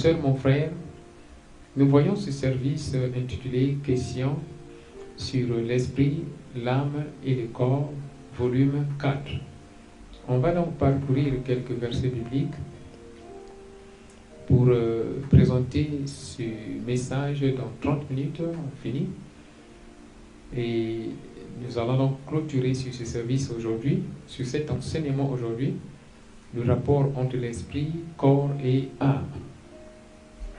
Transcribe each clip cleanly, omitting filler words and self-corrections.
soeur, mon frère, nous voyons ce service intitulé Questions sur l'esprit, l'âme et le corps, volume 4. On va donc parcourir quelques versets bibliques pour présenter ce message dans 30 minutes, on finit. Et nous allons donc clôturer sur ce service aujourd'hui, sur cet enseignement aujourd'hui, le rapport entre l'esprit, corps et âme.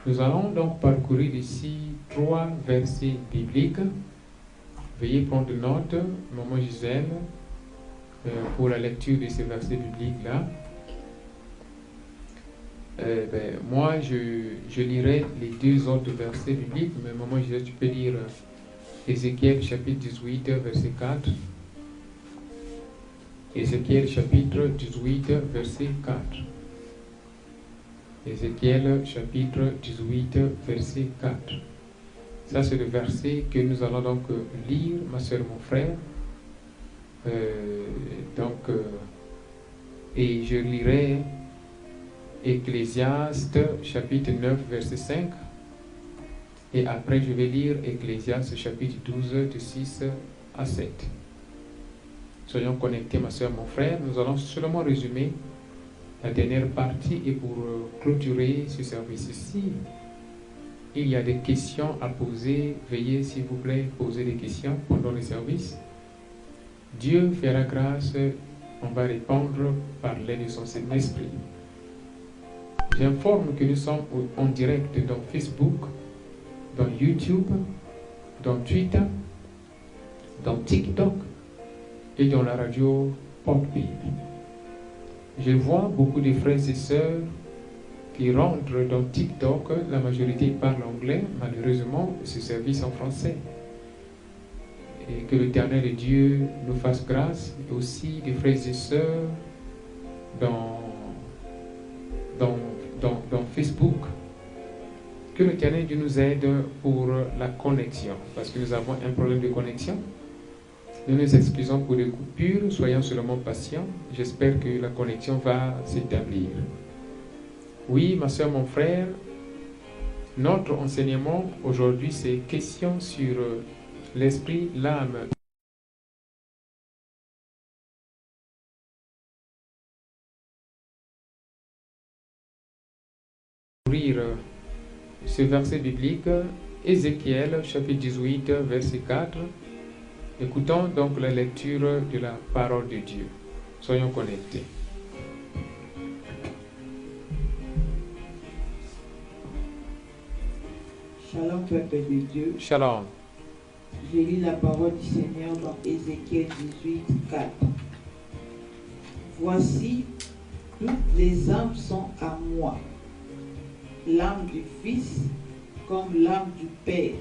Nous allons donc parcourir ici 3 versets bibliques. Veuillez prendre note, maman Gisèle, pour la lecture de ces versets bibliques-là. Moi, je lirai les 2 autres versets bibliques, mais maman Gisèle, tu peux lire Ézéchiel chapitre 18, verset 4. Ézéchiel chapitre 18, verset 4. Ézéchiel chapitre 18, verset 4. Ça, c'est le verset que nous allons donc lire, ma soeur, mon frère. Et je lirai Ecclésiaste chapitre 9, verset 5. Et après, je vais lire Ecclésiaste chapitre 12, de 6 à 7. Soyons connectés, ma soeur, mon frère. Nous allons seulement résumer la dernière partie et pour clôturer ce service-ci, il y a des questions à poser. Veuillez, s'il vous plaît, poser des questions pendant le service. Dieu fera grâce, on va répondre par l'aide de son Saint-Esprit. J'informe que nous sommes en direct dans Facebook, dans YouTube, dans Twitter, dans TikTok et dans la radio Podbean. Je vois beaucoup de frères et sœurs qui rentrent dans TikTok. La majorité parle anglais. Malheureusement, ce service en français. Et que l'Éternel Dieu nous fasse grâce. Et aussi des frères et sœurs dans Facebook. Que l'Éternel Dieu nous aide pour la connexion. Parce que nous avons un problème de connexion. Nous nous excusons pour les coupures. Soyons seulement patients. J'espère que la connexion va s'établir. Oui, ma soeur, mon frère, notre enseignement aujourd'hui, c'est question sur l'esprit, l'âme. Ouvrir ce verset biblique, Ézéchiel, chapitre 18, verset 4. Écoutons donc la lecture de la parole de Dieu. Soyons connectés. Shalom, peuple de Dieu. Shalom. Je lis la parole du Seigneur dans Ézéchiel 18, 4. Voici, toutes les âmes sont à moi. L'âme du Fils comme l'âme du Père.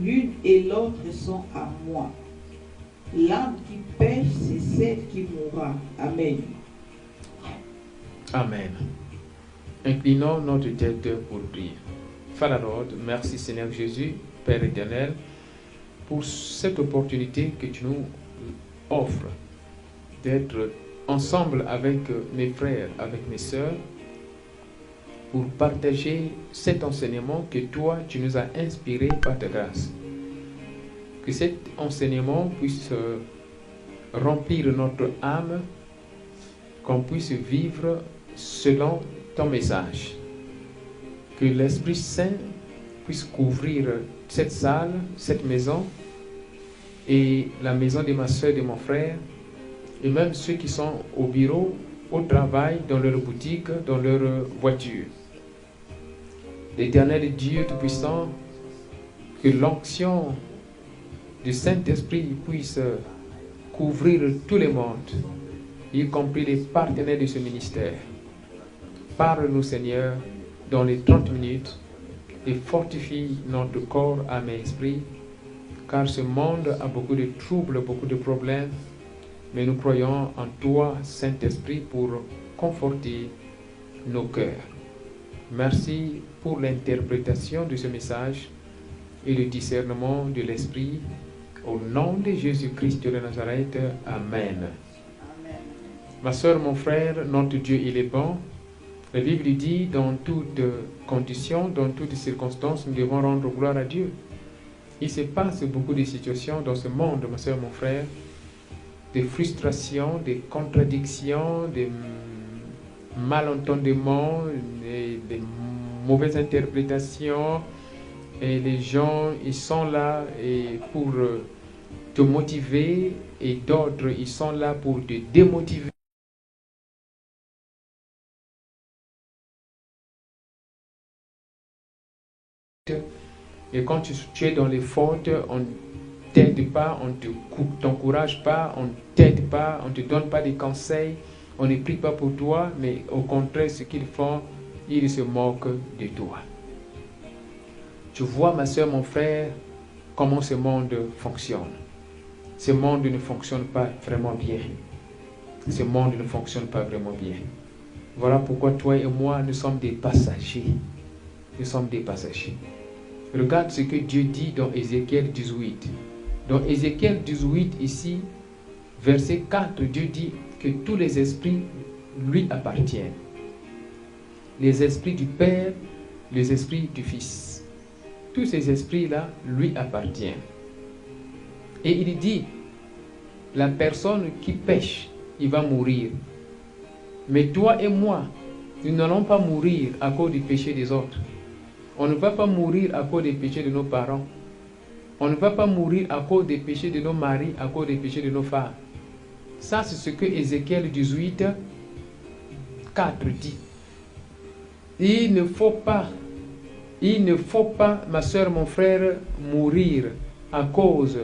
L'une et l'autre sont à moi. L'âme qui pêche, c'est celle qui mourra. Amen. Amen. Inclinons notre tête pour prier. Father Lord, merci Seigneur Jésus, Père éternel, pour cette opportunité que tu nous offres d'être ensemble avec mes frères, avec mes sœurs, pour partager cet enseignement que toi, tu nous as inspiré par ta grâce. Que cet enseignement puisse remplir notre âme, qu'on puisse vivre selon ton message. Que l'Esprit Saint puisse couvrir cette salle, cette maison, et la maison de ma soeur et de mon frère, et même ceux qui sont au bureau, au travail, dans leur boutique, dans leur voiture. L'Éternel Dieu Tout-Puissant, que l'onction du Saint-Esprit puisse couvrir tout le monde, y compris les partenaires de ce ministère. Parle-nous, Seigneur, dans les 30 minutes et fortifie notre corps, âme et esprit, car ce monde a beaucoup de troubles, beaucoup de problèmes, mais nous croyons en toi, Saint-Esprit, pour conforter nos cœurs. Merci pour l'interprétation de ce message et le discernement de l'Esprit. Au nom de Jésus-Christ de Nazareth, Amen. Amen. Ma soeur, mon frère, notre Dieu, il est bon. La Bible dit, dans toutes conditions, dans toutes circonstances, nous devons rendre gloire à Dieu. Il se passe beaucoup de situations dans ce monde, ma soeur, mon frère, des frustrations, des contradictions, des malentendements, des mauvaises interprétations. Et les gens, ils sont là et pour te motiver, et d'autres, ils sont là pour te démotiver. Et quand tu es dans les fautes, on ne t'aide pas, on ne t'encourage pas, on ne t'aide pas, on ne te donne pas des conseils, on ne prie pas pour toi, mais au contraire, ce qu'ils font, ils se moquent de toi. Tu vois, ma soeur, mon frère, comment ce monde fonctionne. Ce monde ne fonctionne pas vraiment bien. Ce monde ne fonctionne pas vraiment bien. Voilà pourquoi toi et moi, nous sommes des passagers. Nous sommes des passagers. Regarde ce que Dieu dit dans Ézéchiel 18. Dans Ézéchiel 18, ici, verset 4, Dieu dit que tous les esprits lui appartiennent. Les esprits du Père, les esprits du Fils. Tous ces esprits-là lui appartiennent. Et il dit, la personne qui pêche, il va mourir. Mais toi et moi, nous n'allons pas mourir à cause du péché des autres. On ne va pas mourir à cause des péchés de nos parents. On ne va pas mourir à cause des péchés de nos maris, à cause des péchés de nos femmes. Ça, c'est ce que Ézéchiel 18, 4 dit. Il ne faut pas, ma soeur, mon frère, mourir à cause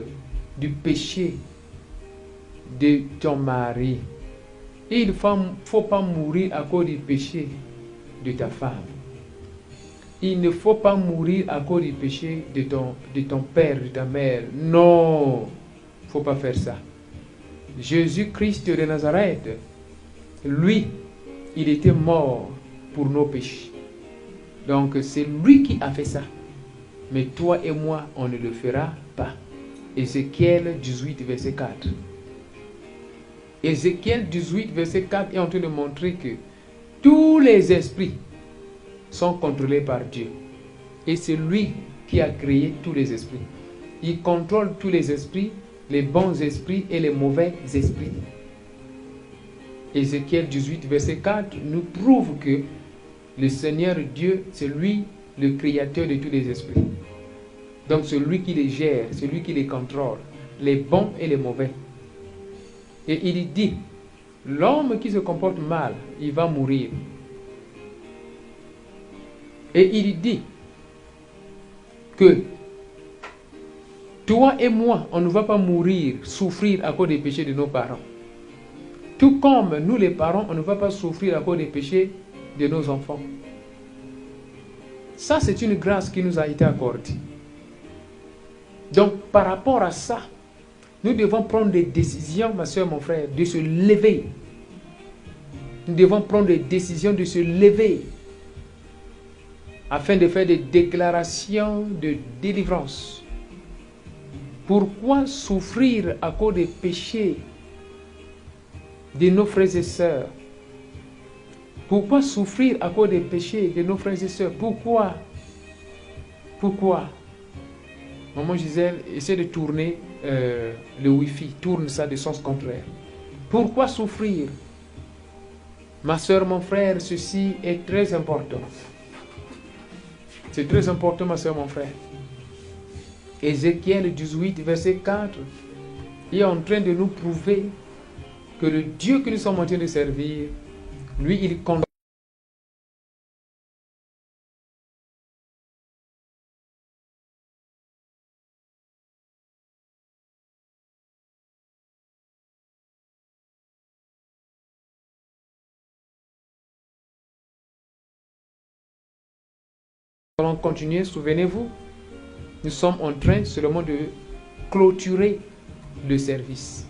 du péché de ton mari. Il ne faut pas mourir à cause du péché de ta femme. Il ne faut pas mourir à cause du péché de ton père, de ta mère. Non, il ne faut pas faire ça. Jésus-Christ de Nazareth, lui, il était mort pour nos péchés. Donc c'est lui qui a fait ça. Mais toi et moi, on ne le fera pas. Ézéchiel 18, verset 4. Ézéchiel 18, verset 4 est en train de montrer que tous les esprits sont contrôlés par Dieu. Et c'est lui qui a créé tous les esprits. Il contrôle tous les esprits, les bons esprits et les mauvais esprits. Ézéchiel 18, verset 4 nous prouve que le Seigneur Dieu, c'est lui le créateur de tous les esprits. Donc c'est lui qui les gère, c'est lui qui les contrôle, les bons et les mauvais. Et il dit, l'homme qui se comporte mal, il va mourir. Et il dit que toi et moi, on ne va pas mourir, souffrir à cause des péchés de nos parents. Tout comme nous les parents, on ne va pas souffrir à cause des péchés de nos enfants. Ça, c'est une grâce qui nous a été accordée. Donc, par rapport à ça, nous devons prendre des décisions, ma soeur, mon frère, de se lever. Nous devons prendre des décisions de se lever afin de faire des déclarations de délivrance. Pourquoi souffrir à cause des péchés de nos frères et sœurs? Pourquoi souffrir à cause des péchés de nos frères et sœurs? Pourquoi? Maman Gisèle, essaie de tourner le Wi-Fi. Tourne ça de sens contraire. Pourquoi souffrir? Ma soeur, mon frère, ceci est très important. C'est très important, ma soeur, mon frère. Ézéchiel 18, verset 4 est en train de nous prouver que le Dieu que nous sommes en train de servir, lui, il contrôle. Nous allons continuer, souvenez-vous, nous sommes en train seulement de clôturer le service.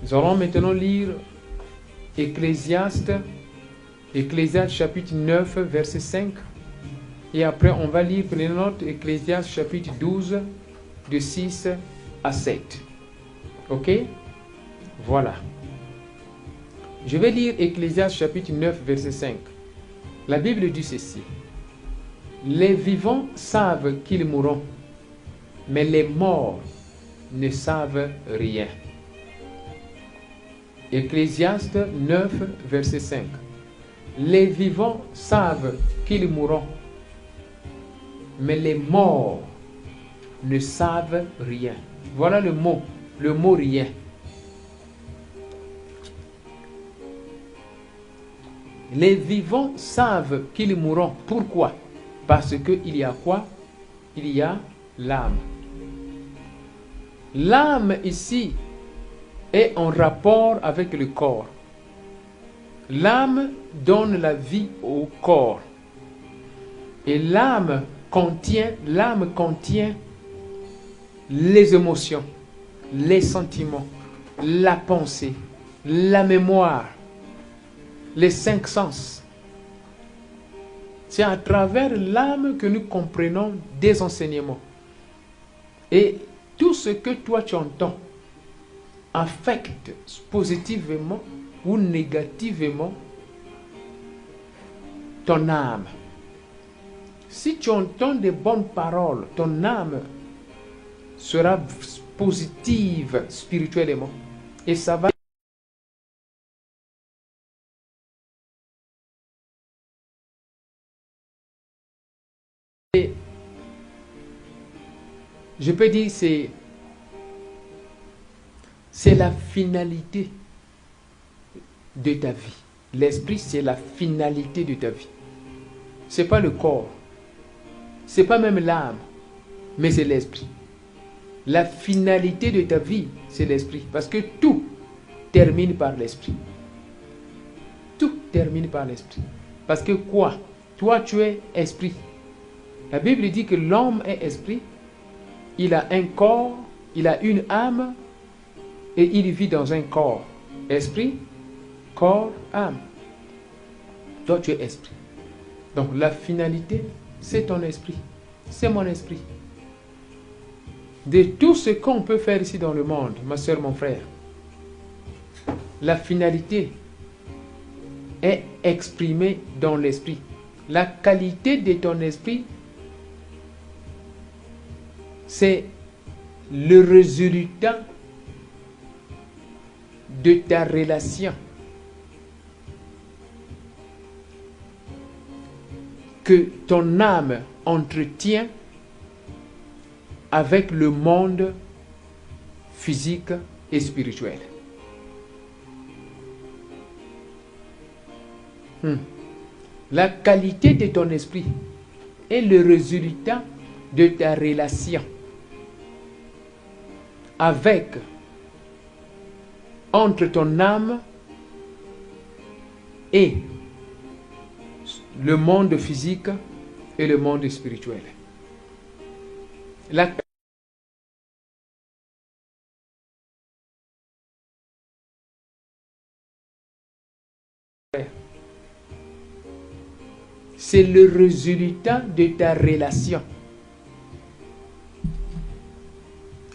Nous allons maintenant lire Ecclésiaste chapitre 9, verset 5. Et après, on va lire, prenez note, Ecclésiaste chapitre 12, de 6 à 7. Ok? Voilà. Je vais lire Ecclésiaste chapitre 9, verset 5. La Bible dit ceci. Les vivants savent qu'ils mourront, mais les morts ne savent rien. Ecclésiaste 9, verset 5. Les vivants savent qu'ils mourront, mais les morts ne savent rien. Voilà le mot rien. Les vivants savent qu'ils mourront. Pourquoi? Parce qu'il y a quoi? Il y a l'âme. L'âme ici est en rapport avec le corps. L'âme donne la vie au corps. Et l'âme contient les émotions, les sentiments, la pensée, la mémoire, les 5 sens. C'est à travers l'âme que nous comprenons des enseignements. Et tout ce que toi tu entends affecte positivement ou négativement ton âme. Si tu entends des bonnes paroles, ton âme sera positive spirituellement et ça va je peux dire c'est la finalité de ta vie. L'esprit, c'est la finalité de ta vie. C'est pas le corps, c'est pas même l'âme, mais c'est l'esprit. La finalité de ta vie, c'est l'esprit, parce que tout termine par l'esprit. Tout termine par l'esprit. Parce que quoi? Toi, tu es esprit. La Bible dit que l'homme est esprit. Il a un corps, il a une âme et il vit dans un corps. Esprit, corps, âme. Toi, tu es esprit. Donc, la finalité, c'est ton esprit. C'est mon esprit. De tout ce qu'on peut faire ici dans le monde, ma soeur, mon frère, la finalité est exprimée dans l'esprit. La qualité de ton esprit, c'est le résultat de ta relation que ton âme entretient avec le monde physique et spirituel. La qualité de ton esprit est le résultat de ta relation entre ton âme et le monde physique et le monde spirituel. C'est le résultat de ta relation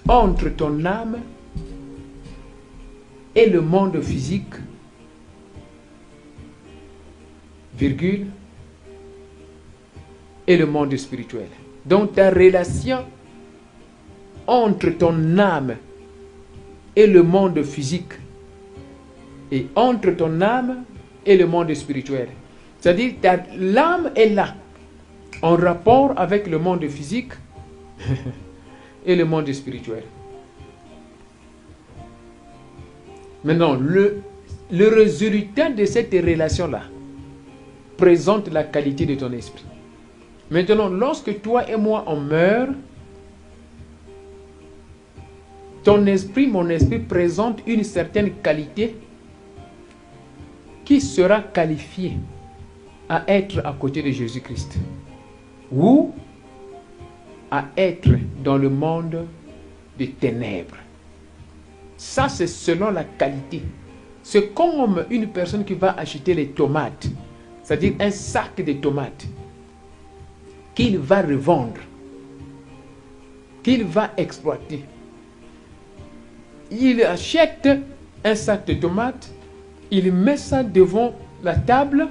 entre ton âme et le monde physique, virgule, et le monde spirituel. Donc ta relation entre ton âme et le monde physique et entre ton âme et le monde spirituel. C'est-à-dire l'âme est là, en rapport avec le monde physique et le monde spirituel. Maintenant, le résultat de cette relation-là présente la qualité de ton esprit. Maintenant, lorsque toi et moi on meurt, ton esprit, mon esprit présente une certaine qualité qui sera qualifiée à être à côté de Jésus-Christ ou à être dans le monde des ténèbres. Ça, c'est selon la qualité. C'est comme une personne qui va acheter les tomates, c'est-à-dire un sac de tomates qu'il va revendre, qu'il va exploiter. Il achète un sac de tomates, il met ça devant la table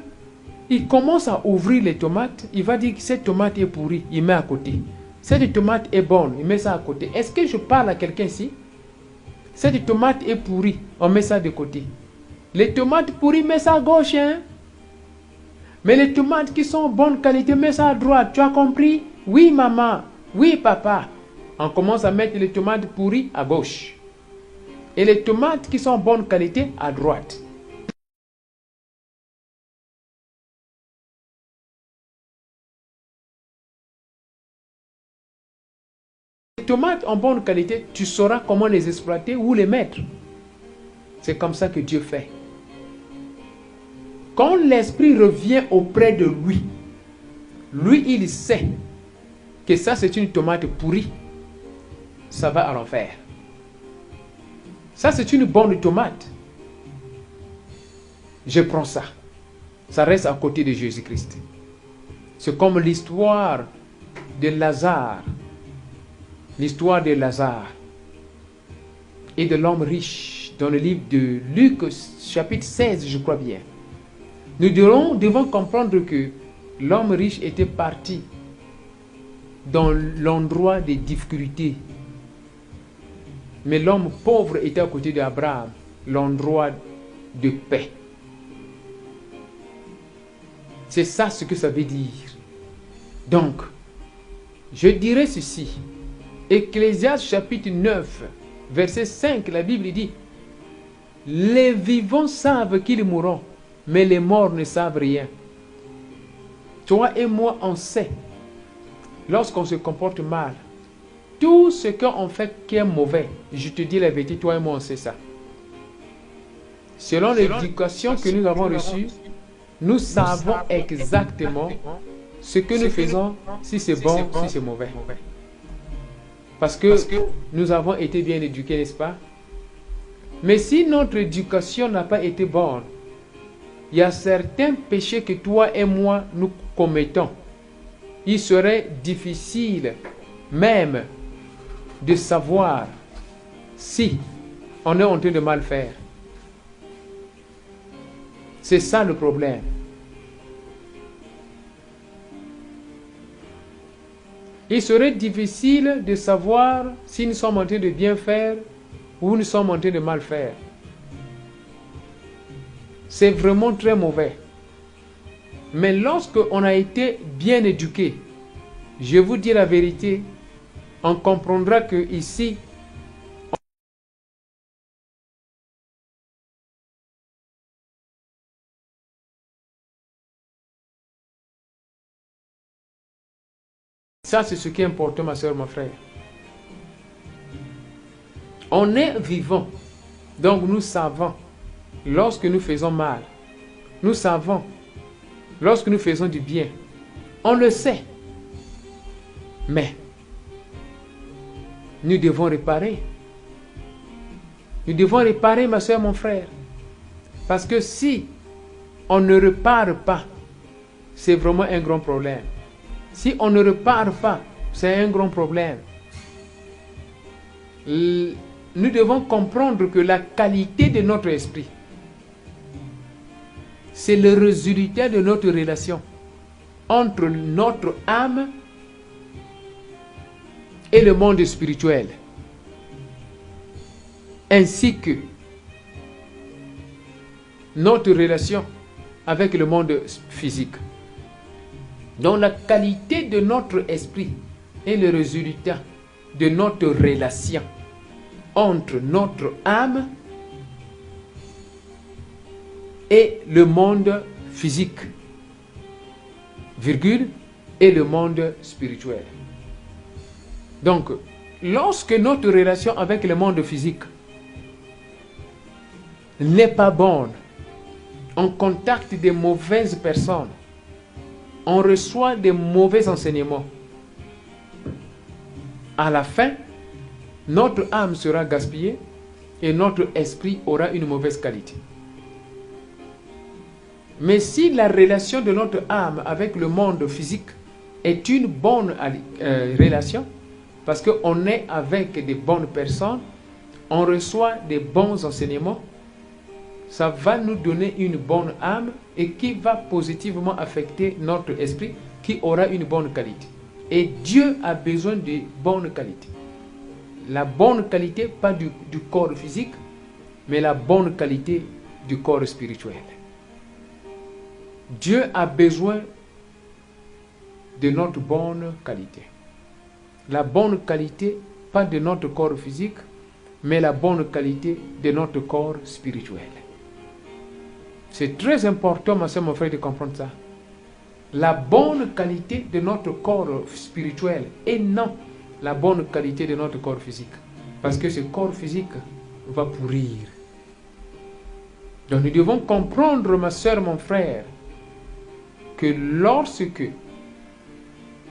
il commence à ouvrir les tomates, il va dire que cette tomate est pourrie, il met à côté. Cette tomate est bonne, il met ça à côté. Est-ce que je parle à quelqu'un ici? Cette tomate est pourrie, on met ça de côté. Les tomates pourries, mets ça à gauche, hein? Mais les tomates qui sont bonne qualité, mets ça à droite, tu as compris? Oui, maman, oui, papa. On commence à mettre les tomates pourries à gauche. Et les tomates qui sont bonne qualité à droite. Les tomates en bonne qualité, tu sauras comment les exploiter ou les mettre. C'est comme ça que Dieu fait. Quand l'esprit revient auprès de lui, lui il sait que ça c'est une tomate pourrie, ça va à l'enfer. Ça c'est une bonne tomate. Je prends ça. Ça reste à côté de Jésus-Christ. C'est comme l'histoire de Lazare. L'histoire de Lazare et de l'homme riche dans le livre de Luc chapitre 16, je crois bien. Nous devons comprendre que l'homme riche était parti dans l'endroit des difficultés. Mais l'homme pauvre était à côté d'Abraham, l'endroit de paix. C'est ça ce que ça veut dire. Donc, je dirais ceci. Ecclésiaste chapitre 9, verset 5, la Bible dit, « Les vivants savent qu'ils mourront, mais les morts ne savent rien. » Toi et moi, on sait, lorsqu'on se comporte mal, tout ce qu'on fait qui est mauvais, je te dis la vérité, toi et moi, on sait ça. Selon l'éducation que nous avons reçue, nous savons exactement ce que nous faisons, si c'est bon, si c'est mauvais. Parce que nous avons été bien éduqués, n'est-ce pas? Mais si notre éducation n'a pas été bonne, il y a certains péchés que toi et moi nous commettons. Il serait difficile même de savoir si on est en train de mal faire. C'est ça le problème. Il serait difficile de savoir si nous sommes en train de bien faire ou nous sommes en train de mal faire. C'est vraiment très mauvais. Mais lorsque on a été bien éduqué, je vous dis la vérité, on comprendra que ici, ça c'est ce qui est important, ma soeur, mon frère. On est vivant, donc nous savons lorsque nous faisons mal. Nous savons lorsque nous faisons du bien. On le sait. Mais nous devons réparer. Nous devons réparer, ma soeur, mon frère. Parce que si on ne répare pas, c'est vraiment un grand problème. Si on ne répare pas, c'est un grand problème. Nous devons comprendre que la qualité de notre esprit, c'est le résultat de notre relation entre notre âme et le monde spirituel, ainsi que notre relation avec le monde physique. Donc la qualité de notre esprit est le résultat de notre relation entre notre âme et le monde physique, virgule, et le monde spirituel. Donc, lorsque notre relation avec le monde physique n'est pas bonne, on contacte des mauvaises personnes, on reçoit des mauvais enseignements. À la fin, notre âme sera gaspillée et notre esprit aura une mauvaise qualité. Mais si la relation de notre âme avec le monde physique est une bonne relation, parce qu'on est avec des bonnes personnes, on reçoit des bons enseignements, ça va nous donner une bonne âme et qui va positivement affecter notre esprit, qui aura une bonne qualité. Et Dieu a besoin de bonne qualité. La bonne qualité, pas du corps physique, mais la bonne qualité du corps spirituel. Dieu a besoin de notre bonne qualité. La bonne qualité, pas de notre corps physique, mais la bonne qualité de notre corps spirituel. C'est très important, ma soeur, mon frère, de comprendre ça. La bonne qualité de notre corps spirituel et non la bonne qualité de notre corps physique. Parce que ce corps physique va pourrir. Donc nous devons comprendre, ma soeur, mon frère, que lorsque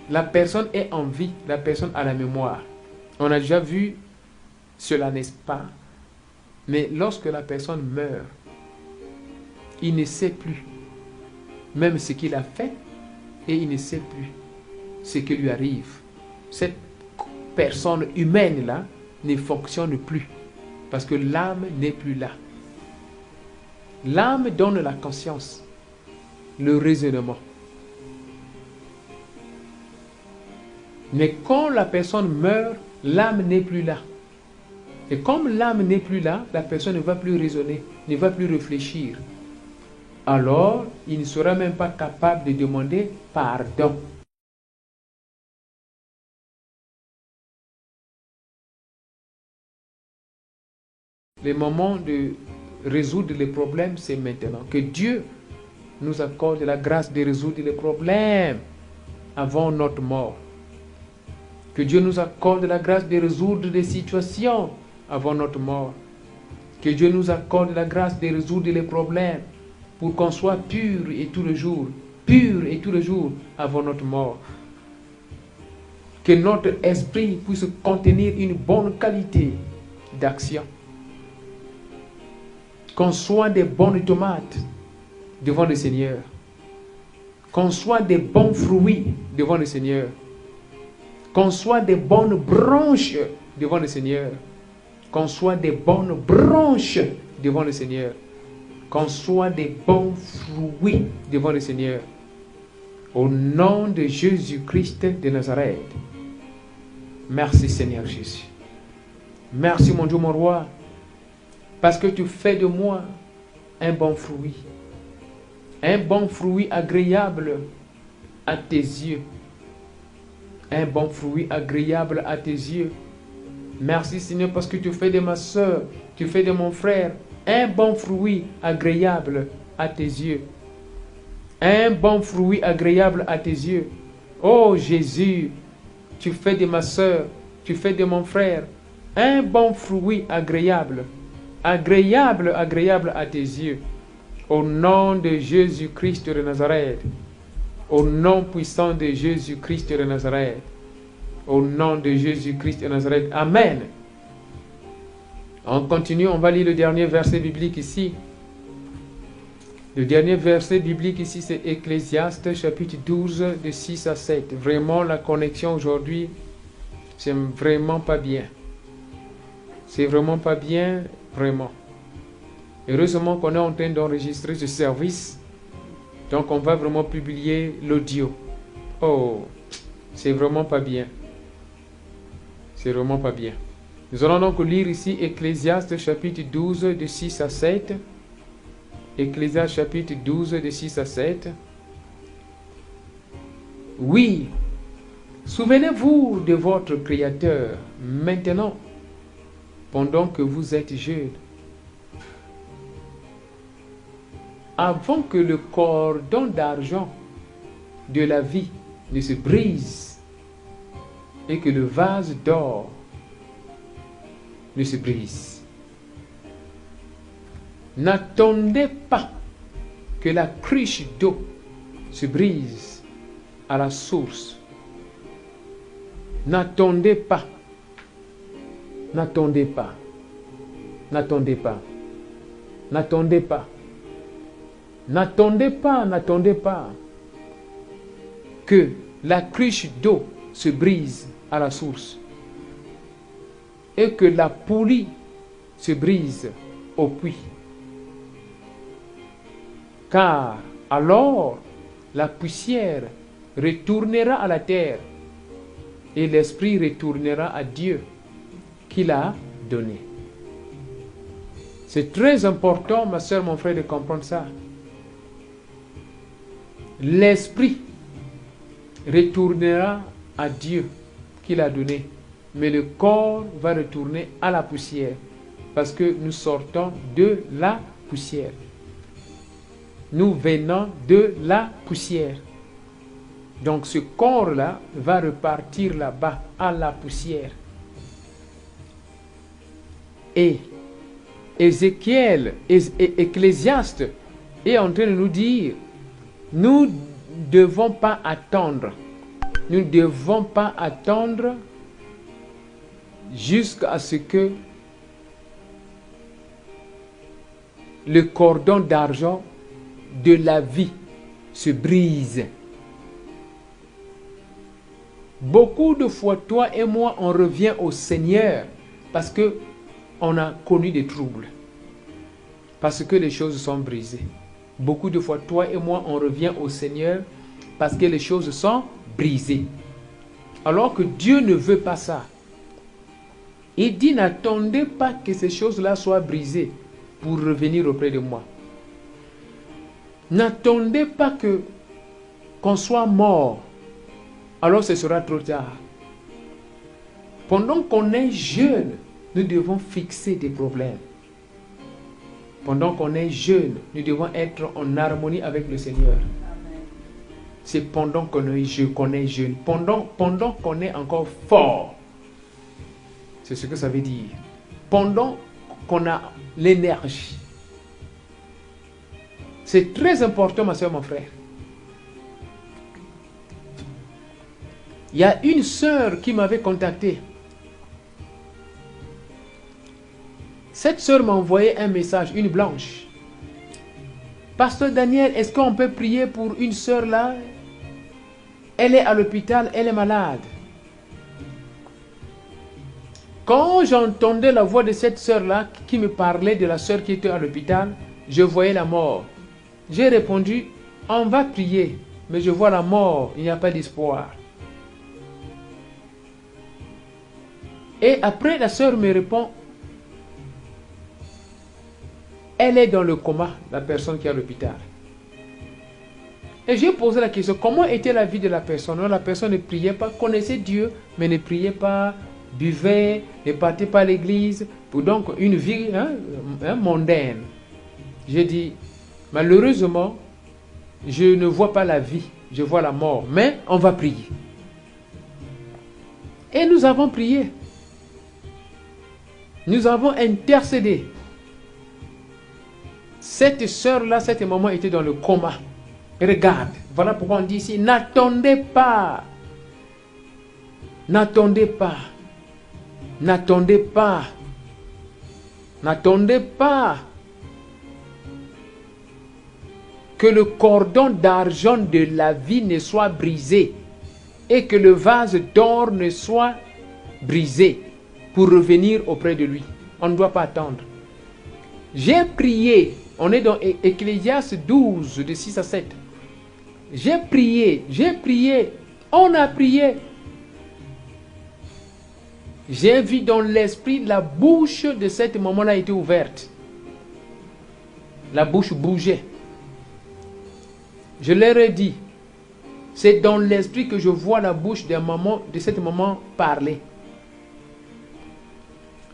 la personne est en vie, la personne a la mémoire. On a déjà vu cela, n'est-ce pas? Mais lorsque la personne meurt, il ne sait plus même ce qu'il a fait et il ne sait plus ce qui lui arrive. Cette personne humaine-là ne fonctionne plus parce que l'âme n'est plus là. L'âme donne la conscience, le raisonnement. Mais quand la personne meurt, l'âme n'est plus là. Et comme l'âme n'est plus là, la personne ne va plus raisonner, ne va plus réfléchir. Alors, il ne sera même pas capable de demander pardon. Le moment de résoudre les problèmes, c'est maintenant. Que Dieu nous accorde la grâce de résoudre les problèmes avant notre mort. Que Dieu nous accorde la grâce de résoudre des situations avant notre mort. Que Dieu nous accorde la grâce de résoudre les problèmes pour qu'on soit pur et tout le jour, avant notre mort. Que notre esprit puisse contenir une bonne qualité d'action. Qu'on soit des bonnes tomates devant le Seigneur. Qu'on soit des bons fruits devant le Seigneur. Qu'on soit des bonnes branches devant le Seigneur. Qu'on soit des bonnes branches devant le Seigneur. Qu'on soit des bons fruits devant le Seigneur. Au nom de Jésus-Christ de Nazareth. Merci Seigneur Jésus. Merci mon Dieu, mon roi. Parce que tu fais de moi un bon fruit. Un bon fruit agréable à tes yeux. Un bon fruit agréable à tes yeux. Merci Seigneur parce que tu fais de ma soeur, tu fais de mon frère un bon fruit agréable à tes yeux. Un bon fruit agréable à tes yeux. Oh Jésus, tu fais de ma soeur, tu fais de mon frère un bon fruit agréable. Agréable à tes yeux. Au nom de Jésus-Christ de Nazareth. Au nom puissant de Jésus-Christ de Nazareth. Au nom de Jésus-Christ de Nazareth. Amen. On continue, on va lire le dernier verset biblique ici. Le dernier verset biblique ici, c'est Ecclésiaste, chapitre 12, de 6 à 7. Vraiment, la connexion aujourd'hui, c'est vraiment pas bien. C'est vraiment pas bien, vraiment. Heureusement qu'on est en train d'enregistrer ce service. Donc, on va vraiment publier l'audio. Oh, c'est vraiment pas bien. C'est vraiment pas bien. Nous allons donc lire ici Ecclésiaste chapitre 12 de 6 à 7. Ecclésiaste chapitre 12 de 6 à 7. Oui, souvenez-vous de votre Créateur maintenant, pendant que vous êtes jeune. Avant que le cordon d'argent de la vie ne se brise et que le vase d'or ne se brise. N'attendez pas que la cruche d'eau se brise à la source. N'attendez pas. N'attendez pas. N'attendez pas. N'attendez pas. N'attendez pas, n'attendez pas que la cruche d'eau se brise à la source et que la poulie se brise au puits. car alors la poussière retournera à la terre et l'esprit retournera à Dieu qui l'a donné. C'est très important, ma soeur, mon frère, de comprendre ça. L'esprit retournera à Dieu qui l'a donné, mais le corps va retourner à la poussière parce que nous sortons de la poussière. Nous venons de la poussière. Donc ce corps-là va repartir là-bas à la poussière. Et Ecclésiaste est en train de nous dire, nous ne devons pas attendre. Nous ne devons pas attendre jusqu'à ce que le cordon d'argent de la vie se brise. Beaucoup de fois, toi et moi, on revient au Seigneur parce que on a connu des troubles, parce que les choses sont brisées. Beaucoup de fois, toi et moi, on revient au Seigneur parce que les choses sont brisées. Alors que Dieu ne veut pas ça. Il dit, n'attendez pas que ces choses-là soient brisées pour revenir auprès de moi. N'attendez pas qu'on soit mort, alors ce sera trop tard. Pendant qu'on est jeune, nous devons fixer des problèmes. Pendant qu'on est jeune, nous devons être en harmonie avec le Seigneur. C'est pendant qu'on est jeune, pendant qu'on est encore fort. C'est ce que ça veut dire. Pendant qu'on a l'énergie. C'est très important, ma soeur, mon frère. Il y a une sœur qui m'avait contacté. Cette sœur m'a envoyé un message, une blanche. Pasteur Daniel, est-ce qu'on peut prier pour une sœur là? Elle est à l'hôpital, elle est malade. Quand j'entendais la voix de cette sœur là qui me parlait de la sœur qui était à l'hôpital, je voyais la mort. J'ai répondu, on va prier, mais je vois la mort, il n'y a pas d'espoir. Et après, la sœur me répond, elle est dans le coma, la personne qui est à l'hôpital. Et j'ai posé la question, comment était la vie de la personne? La personne ne priait pas, connaissait Dieu, mais ne priait pas, buvait, ne partait pas à l'église. Donc une vie mondaine. J'ai dit, malheureusement, je ne vois pas la vie, je vois la mort, mais on va prier. Et nous avons prié. Nous avons intercédé. Cette sœur-là, cette maman était dans le coma. Regarde, voilà pourquoi on dit ici, n'attendez pas. N'attendez pas. N'attendez pas. N'attendez pas que le cordon d'argent de la vie ne soit brisé et que le vase d'or ne soit brisé pour revenir auprès de lui. On ne doit pas attendre. J'ai prié. On est dans Ecclésiaste 12, de 6 à 7. J'ai prié, on a prié. J'ai vu dans l'esprit la bouche de cette maman-là était ouverte. La bouche bougeait. Je leur ai dit, c'est dans l'esprit que je vois la bouche de cette maman parler.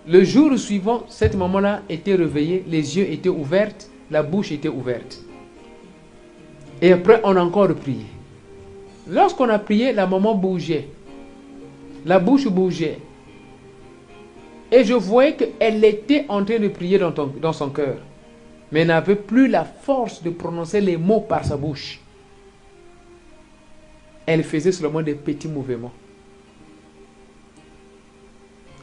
Le jour suivant, cette maman-là était réveillée, les yeux étaient ouverts, la bouche était ouverte. Et après, on a encore prié. Lorsqu'on a prié, la maman bougeait. La bouche bougeait. Et je voyais qu'elle était en train de prier dans son cœur. Mais elle n'avait plus la force de prononcer les mots par sa bouche. Elle faisait seulement des petits mouvements.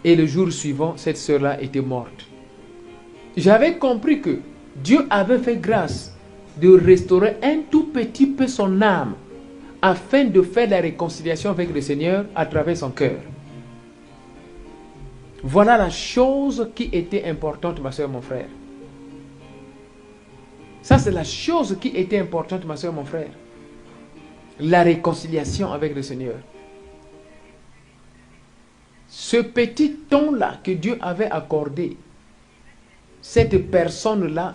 Et le jour suivant, cette sœur-là était morte. J'avais compris que Dieu avait fait grâce de restaurer un tout petit peu son âme afin de faire la réconciliation avec le Seigneur à travers son cœur. Voilà la chose qui était importante, ma soeur, mon frère. Ça, c'est la chose qui était importante, ma soeur, mon frère. La réconciliation avec le Seigneur. Ce petit temps-là que Dieu avait accordé, cette personne-là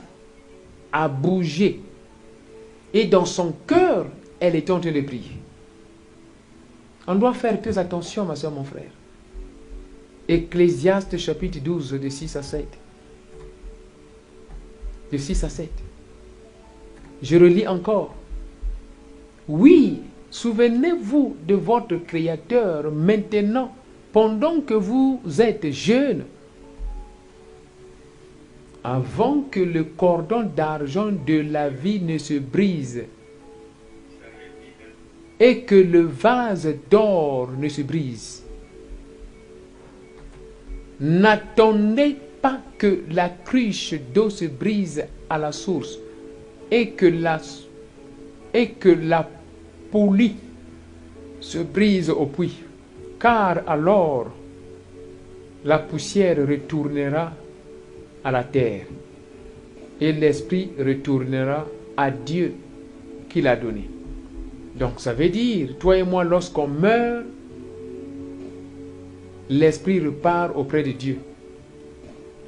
a bougé. Et dans son cœur, elle était en train de prier. On doit faire très attention, ma soeur, mon frère. Ecclésiaste chapitre 12, de 6 à 7. De 6 à 7. Je relis encore. Oui, souvenez-vous de votre Créateur maintenant, pendant que vous êtes jeune, avant que le cordon d'argent de la vie ne se brise et que le vase d'or ne se brise. N'attendez pas que la cruche d'eau se brise à la source et que la poulie se brise au puits, car alors la poussière retournera à la terre et l'esprit retournera à Dieu qui l'a donné. Donc ça veut dire, toi et moi, lorsqu'on meurt, l'esprit repart auprès de Dieu.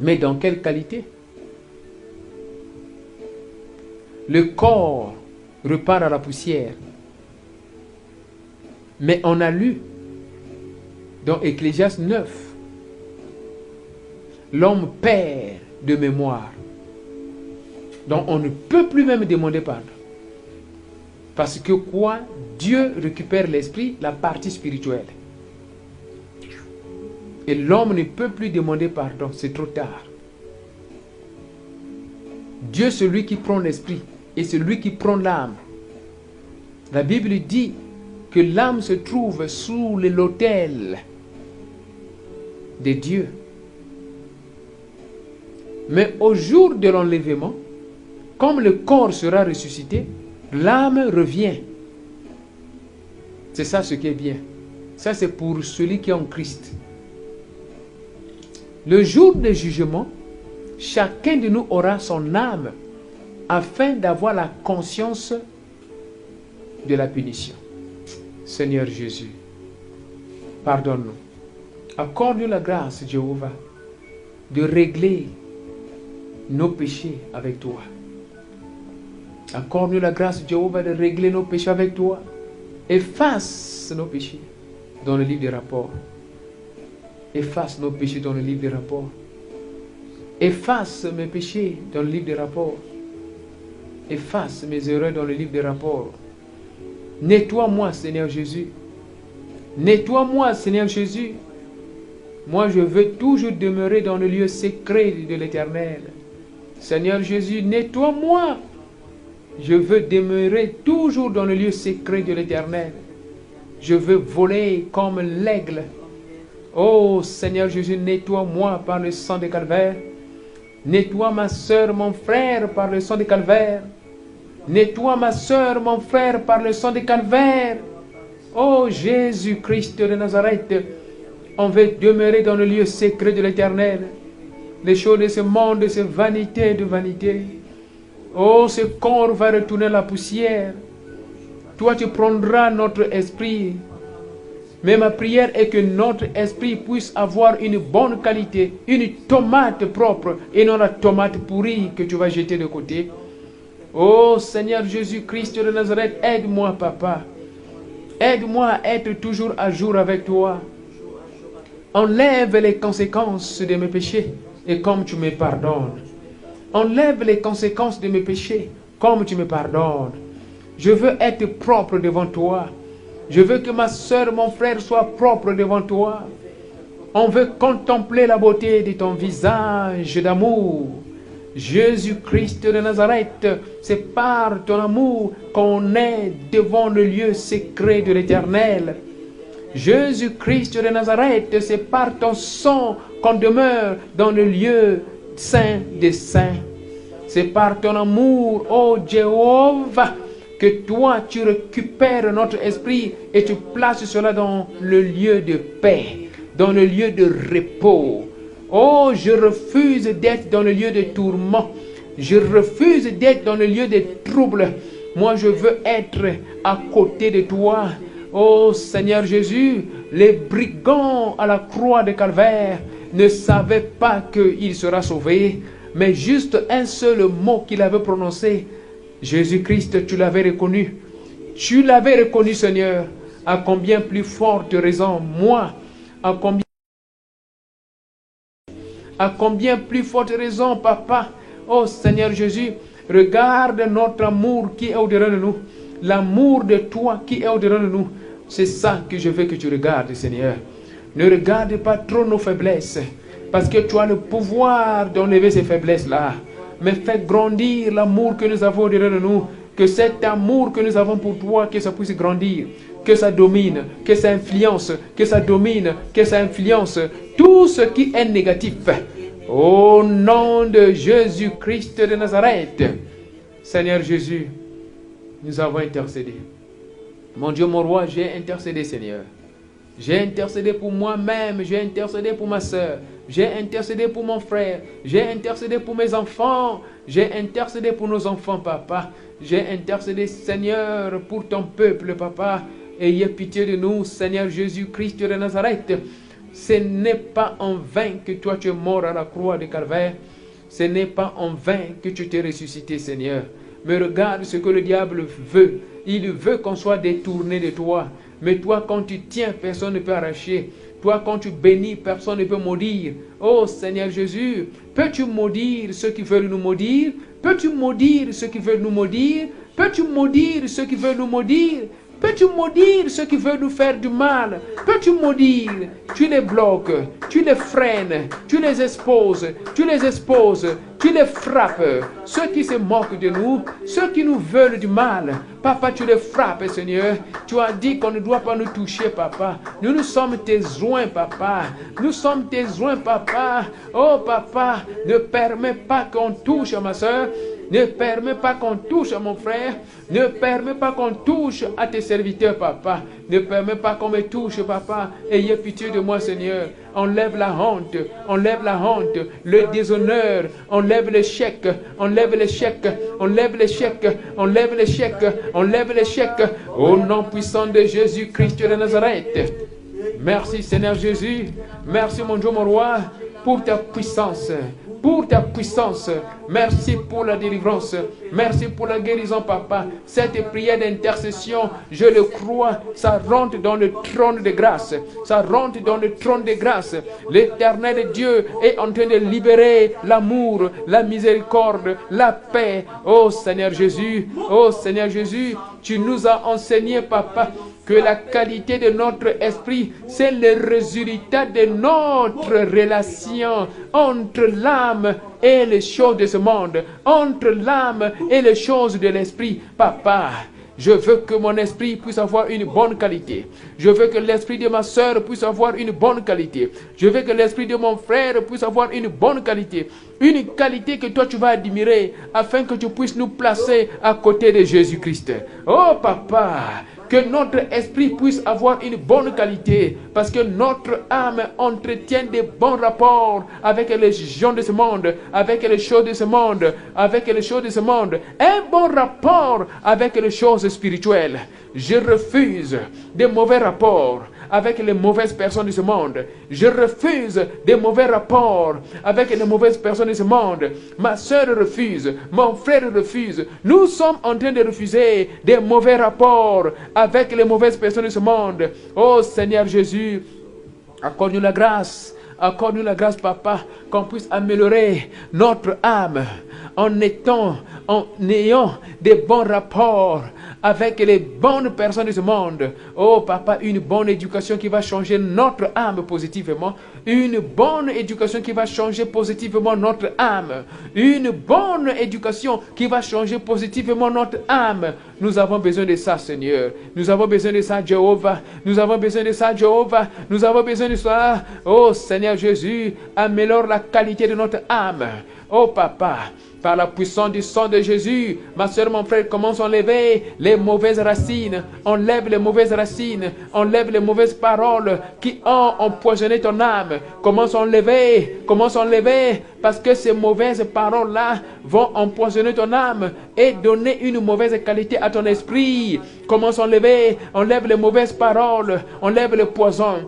Mais dans quelle qualité? Le corps repart à la poussière. Mais on a lu dans Ecclésiaste 9, l'homme perd de mémoire. Donc on ne peut plus même demander pardon. Parce que quoi? Dieu récupère l'esprit, la partie spirituelle. Et l'homme ne peut plus demander pardon, c'est trop tard. Dieu, c'est lui qui prend l'esprit et c'est lui qui prend l'âme. La Bible dit que l'âme se trouve sous l'autel de Dieu. Mais au jour de l'enlèvement, comme le corps sera ressuscité, l'âme revient. C'est ça ce qui est bien. Ça, c'est pour celui qui est en Christ. Le jour du jugement, chacun de nous aura son âme afin d'avoir la conscience de la punition. Seigneur Jésus, pardonne-nous. Accorde-nous la grâce, Jéhovah, de régler nos péchés avec toi. Accorde-nous la grâce, Jéhovah, de régler nos péchés avec toi. Efface nos péchés dans le livre des rapports. Efface nos péchés dans le livre des rapports. Efface mes péchés dans le livre des rapports. Efface mes erreurs dans le livre des rapports. Nettoie-moi, Seigneur Jésus. Nettoie-moi, Seigneur Jésus. Moi, je veux toujours demeurer dans le lieu secret de l'Éternel. Seigneur Jésus, nettoie-moi. Je veux demeurer toujours dans le lieu secret de l'Éternel. Je veux voler comme l'aigle. Oh Seigneur Jésus, nettoie-moi par le sang de Calvaire. Nettoie ma soeur, mon frère par le sang de Calvaire. Nettoie ma soeur, mon frère par le sang de Calvaire. Oh Jésus-Christ de Nazareth, on veut demeurer dans le lieu secret de l'Éternel. Les choses de ce monde, c'est vanité de vanité. Oh, ce corps va retourner à la poussière. Toi, tu prendras notre esprit. Mais ma prière est que notre esprit puisse avoir une bonne qualité, une tomate propre et non la tomate pourrie que tu vas jeter de côté. Oh Seigneur Jésus-Christ de Nazareth, aide-moi, Papa. Aide-moi à être toujours à jour avec toi. Enlève les conséquences de mes péchés et comme tu me pardonnes. Enlève les conséquences de mes péchés comme tu me pardonnes. Je veux être propre devant toi. Je veux que ma soeur, mon frère soient propres devant toi. On veut contempler la beauté de ton visage d'amour. Jésus-Christ de Nazareth, c'est par ton amour qu'on est devant le lieu secret de l'Éternel. Jésus-Christ de Nazareth, c'est par ton sang qu'on demeure dans le lieu saint des saints. C'est par ton amour, ô Jéhovah, que toi tu récupères notre esprit et tu places cela dans le lieu de paix, dans le lieu de repos. Oh, je refuse d'être dans le lieu de tourment. Je refuse d'être dans le lieu des troubles. Moi, je veux être à côté de toi. Oh Seigneur Jésus, les brigands à la croix de Calvaire ne savaient pas qu'il sera sauvé, mais juste un seul mot qu'il avait prononcé. Jésus-Christ, tu l'avais reconnu. Tu l'avais reconnu, Seigneur. À combien plus forte raison, moi, à combien plus forte raison, Papa. Oh Seigneur Jésus, regarde notre amour qui est au-dedans de nous. L'amour de toi qui est au-dedans de nous. C'est ça que je veux que tu regardes, Seigneur. Ne regarde pas trop nos faiblesses, parce que tu as le pouvoir d'enlever ces faiblesses-là. Mais fais grandir l'amour que nous avons au-dedans de nous. Que cet amour que nous avons pour toi, que ça puisse grandir. Que ça domine, que ça influence, que ça domine, que ça influence tout ce qui est négatif. Au nom de Jésus-Christ de Nazareth, Seigneur Jésus, nous avons intercédé. Mon Dieu, mon roi, j'ai intercédé, Seigneur. J'ai intercédé pour moi-même, j'ai intercédé pour ma soeur, j'ai intercédé pour mon frère, j'ai intercédé pour mes enfants, j'ai intercédé pour nos enfants, Papa. J'ai intercédé, Seigneur, pour ton peuple, Papa. Ayez pitié de nous, Seigneur Jésus-Christ de Nazareth. Ce n'est pas en vain que toi tu es mort à la croix de Calvaire. Ce n'est pas en vain que tu t'es ressuscité, Seigneur. Mais regarde ce que le diable veut. Il veut qu'on soit détourné de toi. Mais toi, quand tu tiens, personne ne peut arracher. Toi, quand tu bénis, personne ne peut maudire. Oh Seigneur Jésus, peux-tu maudire ceux qui veulent nous maudire? Peux-tu maudire ceux qui veulent nous maudire? Peux-tu maudire ceux qui veulent nous maudire? Peux-tu maudire ceux qui veulent nous faire du mal? Peux-tu maudire? Tu les bloques, tu les freines, tu les exposes, tu les frappes. Ceux qui se moquent de nous, ceux qui nous veulent du mal, Papa, tu les frappes, Seigneur. Tu as dit qu'on ne doit pas nous toucher, Papa. Nous sommes tes oins, Papa. Nous sommes tes oins, Papa. Oh, Papa, ne permets pas qu'on touche à ma soeur. Ne permets pas qu'on touche à mon frère. Ne permets pas qu'on touche à tes serviteurs, Papa. Ne permets pas qu'on me touche, Papa. Ayez pitié de moi, Seigneur. Enlève la honte, le déshonneur, enlève l'échec, au nom puissant de Jésus-Christ de Nazareth. Merci, Seigneur Jésus. Merci, mon Dieu, mon roi, pour ta puissance. Merci pour la délivrance. Merci pour la guérison, Papa. Cette prière d'intercession, je le crois, ça rentre dans le trône de grâce. L'Éternel Dieu est en train de libérer l'amour, la miséricorde, la paix. Oh Seigneur Jésus, tu nous as enseigné, Papa, que la qualité de notre esprit, c'est le résultat de notre relation entre l'âme et les choses de ce monde, entre l'âme et les choses de l'esprit. Papa, je veux que mon esprit puisse avoir une bonne qualité. Je veux que l'esprit de ma soeur puisse avoir une bonne qualité. Je veux que l'esprit de mon frère puisse avoir une bonne qualité. Une qualité que toi tu vas admirer afin que tu puisses nous placer à côté de Jésus-Christ. Oh Papa, que notre esprit puisse avoir une bonne qualité, parce que notre âme entretient des bons rapports avec les gens de ce monde, avec les choses de ce monde, un bon rapport avec les choses spirituelles. Je refuse des mauvais rapports avec les mauvaises personnes de ce monde. Je refuse des mauvais rapports avec les mauvaises personnes de ce monde. Ma soeur refuse, mon frère refuse. Nous sommes en train de refuser des mauvais rapports avec les mauvaises personnes de ce monde. Oh Seigneur Jésus, accorde-nous la grâce. Accorde-nous la grâce, Papa, qu'on puisse améliorer notre âme en ayant des bons rapports avec les bonnes personnes de ce monde. Oh Papa, une bonne éducation qui va changer notre âme positivement. Une bonne éducation qui va changer positivement notre âme. Une bonne éducation qui va changer positivement notre âme. Nous avons besoin de ça, Seigneur. Nous avons besoin de ça, Jéhovah. Nous avons besoin de ça, Jéhovah. Nous avons besoin de ça. Oh Seigneur Jésus, améliore la qualité de notre âme. Oh Papa, par la puissance du sang de Jésus, ma soeur, mon frère, commence à enlever les mauvaises racines. Enlève les mauvaises racines. Enlève les mauvaises paroles qui ont empoisonné ton âme. Commence à enlever parce que ces mauvaises paroles-là vont empoisonner ton âme et donner une mauvaise qualité à ton esprit. Comment s'enlever? Enlève les mauvaises paroles, enlève le poison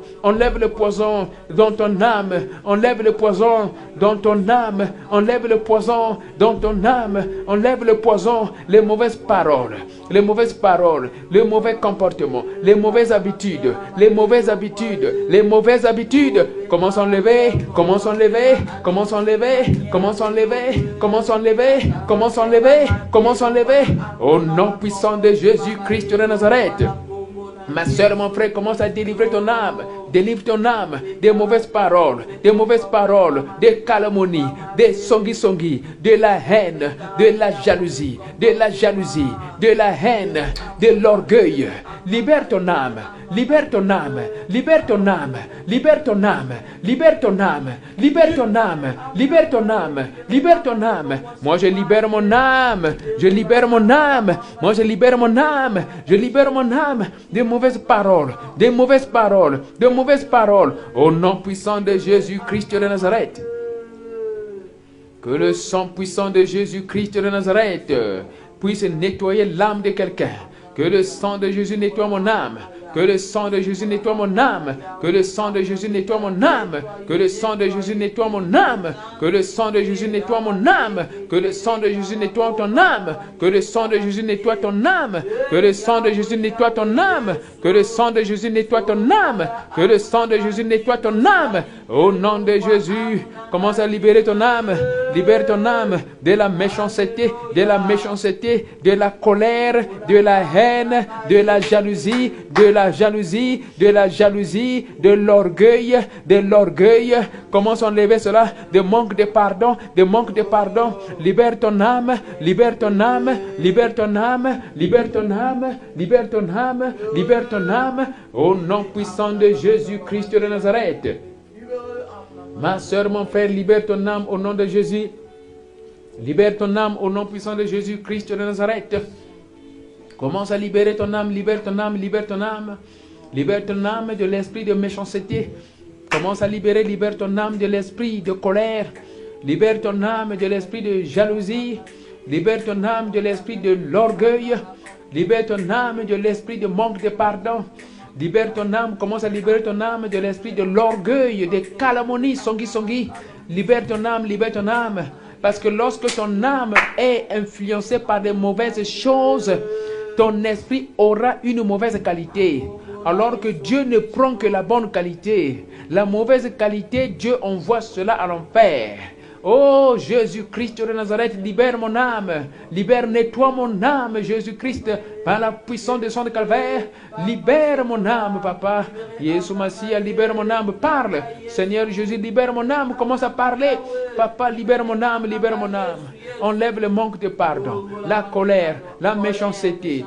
dans ton âme, enlève le poison dans ton âme, enlève le poison dans ton âme, enlève le poison, les mauvaises paroles, les mauvais comportements, les mauvaises habitudes. Comment s'enlever? Au nom puissant de Jésus-Christ de Nazareth. Ma soeur, mon frère, commence à délivrer ton âme. Délivre ton âme des mauvaises paroles, des calomnies, des songi, de la haine, de la jalousie, de la haine, de l'orgueil. Libère ton âme. Moi, je libère mon âme. Des mauvaises paroles, au nom puissant de Jésus-Christ de Nazareth. Que le sang puissant de Jésus-Christ de Nazareth puisse nettoyer l'âme de quelqu'un. Que le sang de Jésus nettoie mon âme. Que le sang de Jésus nettoie mon âme. Que le sang de Jésus nettoie mon âme. Que le sang de Jésus nettoie mon âme. Que le sang de Jésus nettoie mon âme. Que le sang de Jésus nettoie ton âme. Que le sang de Jésus nettoie ton âme. Que le sang de Jésus nettoie ton âme. Que le sang de Jésus nettoie ton âme. Que le sang de Jésus nettoie ton âme. Au nom de Jésus, commence à libérer ton âme. Libère ton âme de la méchanceté, de la colère, de la haine, de la jalousie, de l'orgueil. Commence à enlever cela, de manque de pardon. Libère ton âme. Au nom puissant de Jésus-Christ de Nazareth. Ma soeur, mon frère, libère ton âme au nom de Jésus. Libère ton âme au nom puissant de Jésus-Christ de Nazareth. Commence à libérer ton âme, libère ton âme. Libère ton âme de l'esprit de méchanceté. Commence à libère ton âme de l'esprit de colère. Libère ton âme de l'esprit de jalousie. Libère ton âme de l'esprit de l'orgueil. Libère ton âme de l'esprit de manque de pardon. Libère ton âme, commence à libérer ton âme de l'esprit de l'orgueil, des calomnies, songi. Libère ton âme. Parce que lorsque ton âme est influencée par des mauvaises choses, ton esprit aura une mauvaise qualité. Alors que Dieu ne prend que la bonne qualité. La mauvaise qualité, Dieu envoie cela à l'enfer. Oh Jésus-Christ de Nazareth, libère mon âme. Nettoie mon âme, Jésus-Christ, par la puissance du sang de Calvaire. Libère mon âme, Papa. Jésus Messie, libère mon âme. Parle. Seigneur Jésus, libère mon âme. Commence à parler. Papa, libère mon âme. Enlève le manque de pardon, la colère, la méchanceté,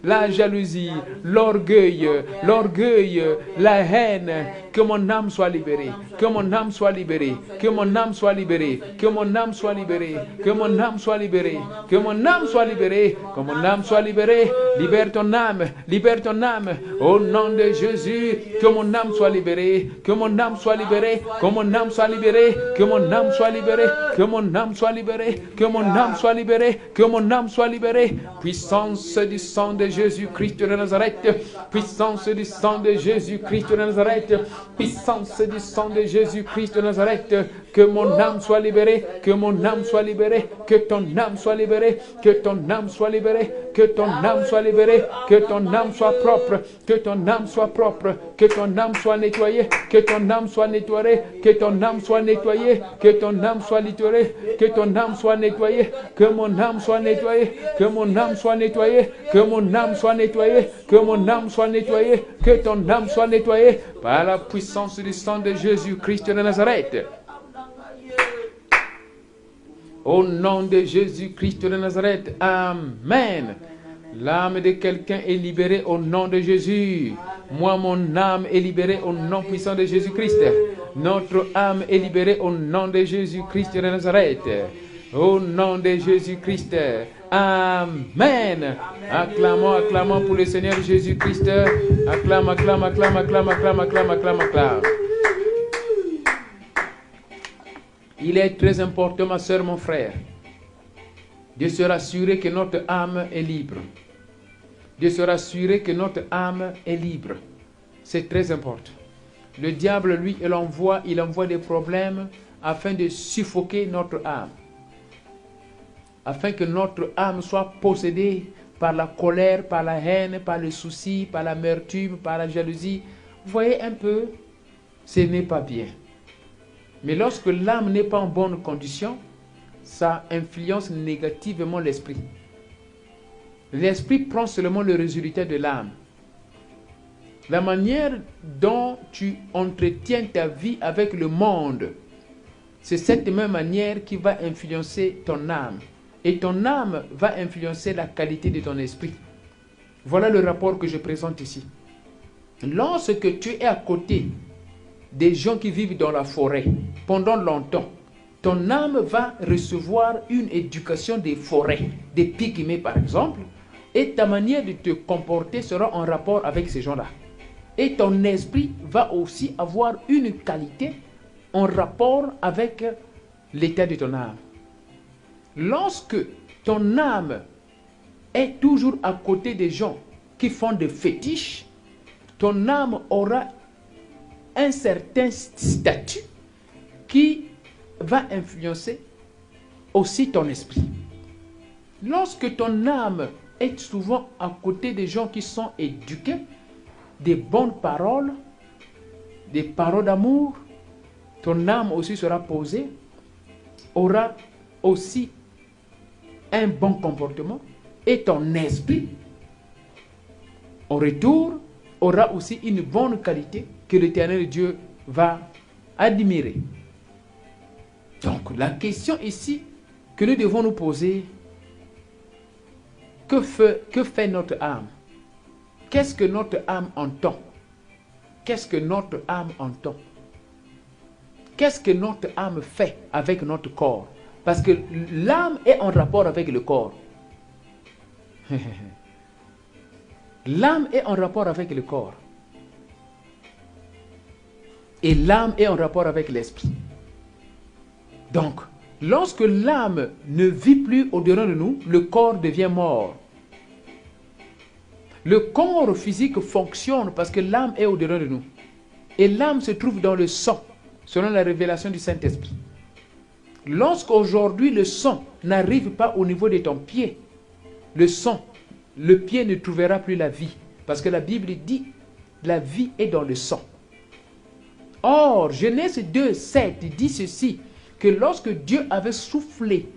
la jalousie, l'orgueil, la haine. Que mon âme soit libérée. Libère ton âme. Au nom de Jésus, que mon âme soit libérée. Que mon âme soit libérée. Puissance du sang de Jésus-Christ de Nazareth. Puissance du sang de Jésus-Christ de Nazareth. Que mon âme soit libérée. Que ton âme soit libérée. Que ton âme soit propre. Que ton âme soit nettoyée. Que ton âme soit nettoyée. Que mon âme soit nettoyée. Que ton âme soit nettoyée par la puissance du sang de Jésus-Christ de Nazareth. Au nom de Jésus-Christ de Nazareth. Amen. L'âme de quelqu'un est libérée au nom de Jésus. Moi, mon âme est libérée au nom puissant de Jésus-Christ. Notre âme est libérée au nom de Jésus-Christ de Nazareth. Au nom de Jésus-Christ. Amen. Acclamons pour le Seigneur Jésus-Christ. Acclame. Il est très important, ma soeur, mon frère, de se rassurer que notre âme est libre. De se rassurer que notre âme est libre. C'est très important. Le diable, lui, il envoie des problèmes afin de suffoquer notre âme. Afin que notre âme soit possédée par la colère, par la haine, par le souci, par l'amertume, par la jalousie. Vous voyez un peu, ce n'est pas bien. Mais lorsque l'âme n'est pas en bonne condition, ça influence négativement l'esprit. L'esprit prend seulement le résultat de l'âme. La manière dont tu entretiens ta vie avec le monde, c'est cette même manière qui va influencer ton âme. Et ton âme va influencer la qualité de ton esprit. Voilà le rapport que je présente ici. Lorsque tu es à côté des gens qui vivent dans la forêt pendant longtemps, ton âme va recevoir une éducation des forêts, des pygmées par exemple, et ta manière de te comporter sera en rapport avec ces gens-là. Et ton esprit va aussi avoir une qualité en rapport avec l'état de ton âme. Lorsque ton âme est toujours à côté des gens qui font des fétiches, ton âme aura un certain statut qui va influencer aussi ton esprit. Lorsque ton âme est souvent à côté des gens qui sont éduqués, des bonnes paroles, des paroles d'amour, ton âme aussi sera posée, aura aussi un bon comportement et ton esprit, en retour, aura aussi une bonne qualité que l'Éternel Dieu va admirer. Donc, la question ici que nous devons nous poser, que fait notre âme? Qu'est-ce que notre âme entend? Qu'est-ce que notre âme entend? Qu'est-ce que notre âme fait avec notre corps? Parce que l'âme est en rapport avec le corps. L'âme est en rapport avec le corps. Et l'âme est en rapport avec l'esprit. Donc, lorsque l'âme ne vit plus au-dedans de nous, le corps devient mort. Le corps physique fonctionne parce que l'âme est au-dedans de nous. Et l'âme se trouve dans le sang, selon la révélation du Saint-Esprit. Lorsqu'aujourd'hui le sang n'arrive pas au niveau de ton pied, le pied ne trouvera plus la vie. Parce que la Bible dit, la vie est dans le sang. Or, Genèse 2, 7 dit ceci, que lorsque Dieu avait soufflé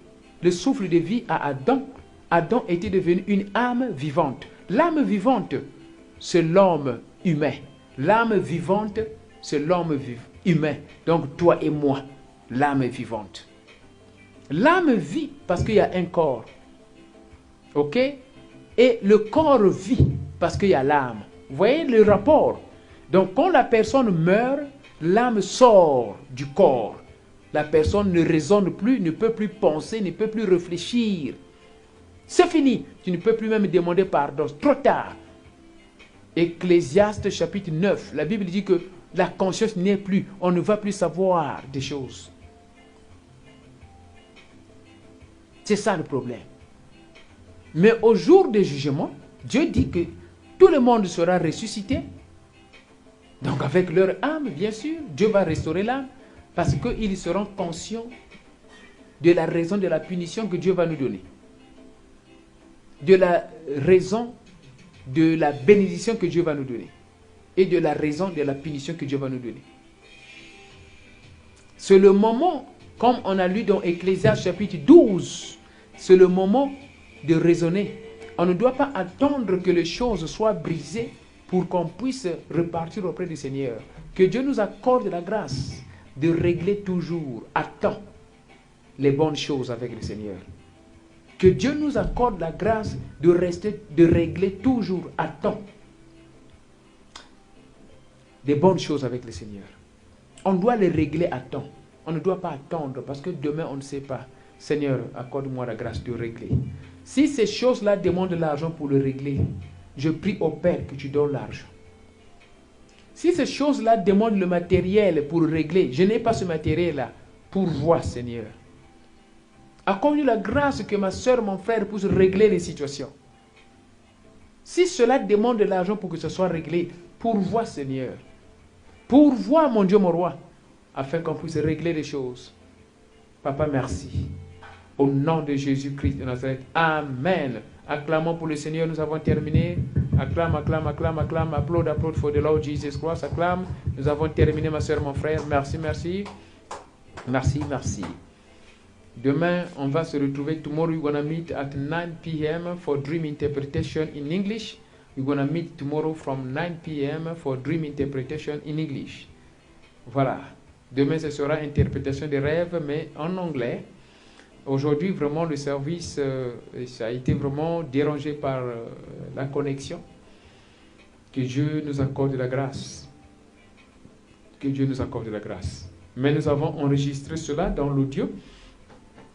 le souffle de vie à Adam, Adam était devenu une âme vivante. L'âme vivante, c'est l'homme humain. L'âme vivante, c'est l'homme humain. Donc toi et moi, l'âme vivante. L'âme vit parce qu'il y a un corps. Ok? Et le corps vit parce qu'il y a l'âme. Vous voyez le rapport? Donc quand la personne meurt, l'âme sort du corps. La personne ne raisonne plus, ne peut plus penser, ne peut plus réfléchir. C'est fini. Tu ne peux plus même demander pardon. Trop tard. Ecclésiaste chapitre 9. La Bible dit que la conscience n'est plus. On ne va plus savoir des choses. C'est ça le problème. Mais au jour du jugement, Dieu dit que tout le monde sera ressuscité. Donc avec leur âme, bien sûr, Dieu va restaurer l'âme. Parce qu'ils seront conscients de la raison de la punition que Dieu va nous donner. De la raison de la bénédiction que Dieu va nous donner. Et de la raison de la punition que Dieu va nous donner. C'est le moment, comme on a lu dans Ecclésiaste chapitre 12, c'est le moment de raisonner. On ne doit pas attendre que les choses soient brisées pour qu'on puisse repartir auprès du Seigneur. Que Dieu nous accorde la grâce de régler toujours à temps les bonnes choses avec le Seigneur. Que Dieu nous accorde la grâce de régler toujours à temps des bonnes choses avec le Seigneur. On doit les régler à temps. On ne doit pas attendre parce que demain on ne sait pas. Seigneur, accorde-moi la grâce de régler. Si ces choses-là demandent de l'argent pour le régler, je prie au Père que tu donnes l'argent. Si ces choses-là demandent le matériel pour régler, je n'ai pas ce matériel-là, Pourvois, Seigneur. Accorde-nous la grâce que ma soeur, mon frère puisse régler les situations. Si cela demande de l'argent pour que ce soit réglé, pourvois, Seigneur. Pourvois, mon Dieu, mon roi, afin qu'on puisse régler les choses. Papa, merci. Au nom de Jésus-Christ de Nazareth. Amen. Acclamons pour le Seigneur, nous avons terminé. Acclame, acclame, acclame, acclame. Applaud, applaud for the Lord Jesus Christ. Acclame. Nous avons terminé, ma soeur, mon frère. Merci, merci. Merci, merci. Demain, on va se retrouver. Tomorrow, we're going to meet at 9 p.m. for dream interpretation in English. We're going to meet tomorrow from 9 p.m. for dream interpretation in English. Voilà. Demain, ce sera interprétation des rêves, mais en anglais. Aujourd'hui, vraiment, le service, ça a été vraiment dérangé par la connexion. Que Dieu nous accorde la grâce. Que Dieu nous accorde la grâce. Mais nous avons enregistré cela dans l'audio.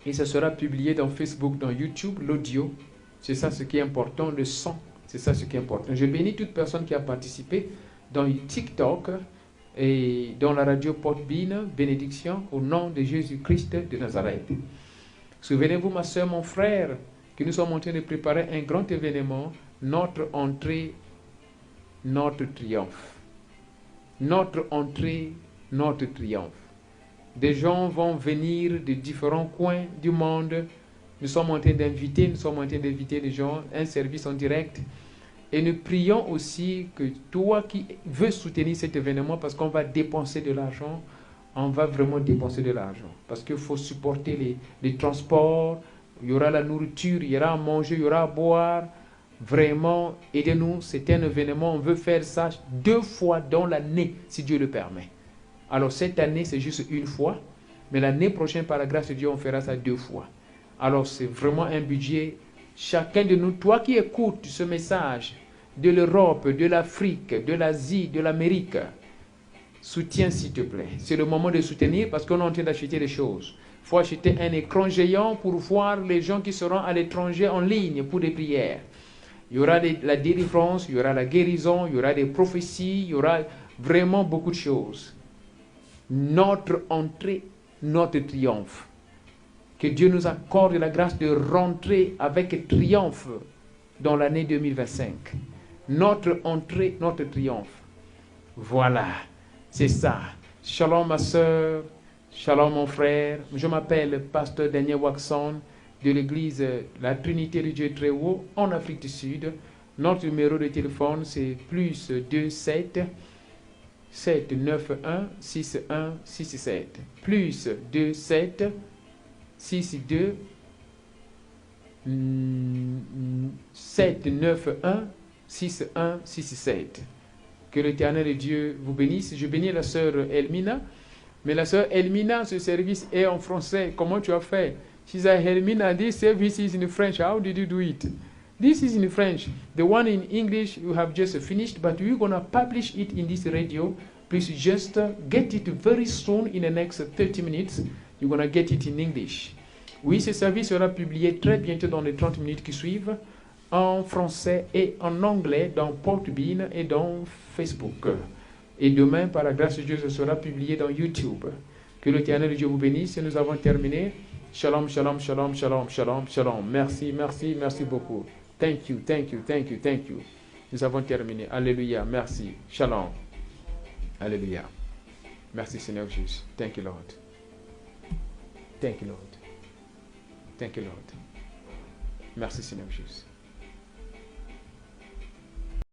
Et ça sera publié dans Facebook, dans YouTube, l'audio. C'est ça ce qui est important, le son. C'est ça ce qui est important. Je bénis toute personne qui a participé dans TikTok et dans la radio Podbean, bénédiction au nom de Jésus-Christ de Nazareth. Souvenez-vous, ma soeur, mon frère, que nous sommes en train de préparer un grand événement, notre entrée, notre triomphe. Notre entrée, notre triomphe. Des gens vont venir de différents coins du monde. Nous sommes en train d'inviter les gens, un service en direct. Et nous prions aussi que toi qui veux soutenir cet événement, parce qu'on va dépenser de l'argent, on va vraiment dépenser de l'argent. Parce qu'il faut supporter les transports, il y aura la nourriture, il y aura à manger, il y aura à boire. Vraiment, aidez-nous, c'est un événement, on veut faire ça 2 fois dans l'année, si Dieu le permet. Alors cette année, c'est juste une fois, mais l'année prochaine, par la grâce de Dieu, on fera ça 2 fois. Alors c'est vraiment un budget. Chacun de nous, toi qui écoutes ce message de l'Europe, de l'Afrique, de l'Asie, de l'Amérique, soutiens s'il te plaît. C'est le moment de soutenir parce qu'on est en train d'acheter des choses. Il faut acheter un écran géant pour voir les gens qui seront à l'étranger en ligne pour des prières. Il y aura la délivrance, il y aura la guérison, il y aura des prophéties, il y aura vraiment beaucoup de choses. Notre entrée, notre triomphe. Que Dieu nous accorde la grâce de rentrer avec triomphe dans l'année 2025. Notre entrée, notre triomphe. Voilà, c'est ça. Shalom ma soeur, shalom mon frère. Je m'appelle Pasteur Daniel Waxon de l'église La Trinité de Dieu Très Haut en Afrique du Sud. Notre numéro de téléphone c'est plus 27 791 6167. Plus 27 62 791 6167. Que l'Éternel de Dieu vous bénisse. Je bénis la sœur Elmina. Mais la sœur Elmina, ce service est en français. Comment tu as fait? She said, Elmina, this service is in French. How did you do it? This is in French. The one in English you have just finished, but we're going to publish it in this radio. Please just get it very soon in the next 30 minutes. You're going to get it in English. Oui, ce service sera publié très bientôt dans les 30 minutes qui suivent, en français et en anglais, dans Podbean et dans Facebook. Et demain, par la grâce de Dieu, ce sera publié dans YouTube. Que l'Éternel de Dieu vous bénisse. Et nous avons terminé. Shalom, shalom, shalom, shalom, shalom, shalom. Merci, merci, merci beaucoup. Thank you, thank you, thank you, thank you. Nous avons terminé. Alléluia, merci. Shalom. Alléluia. Merci Seigneur Jésus. Thank you, Lord. Thank you, Lord. Thank you, Lord. Merci Seigneur Jésus.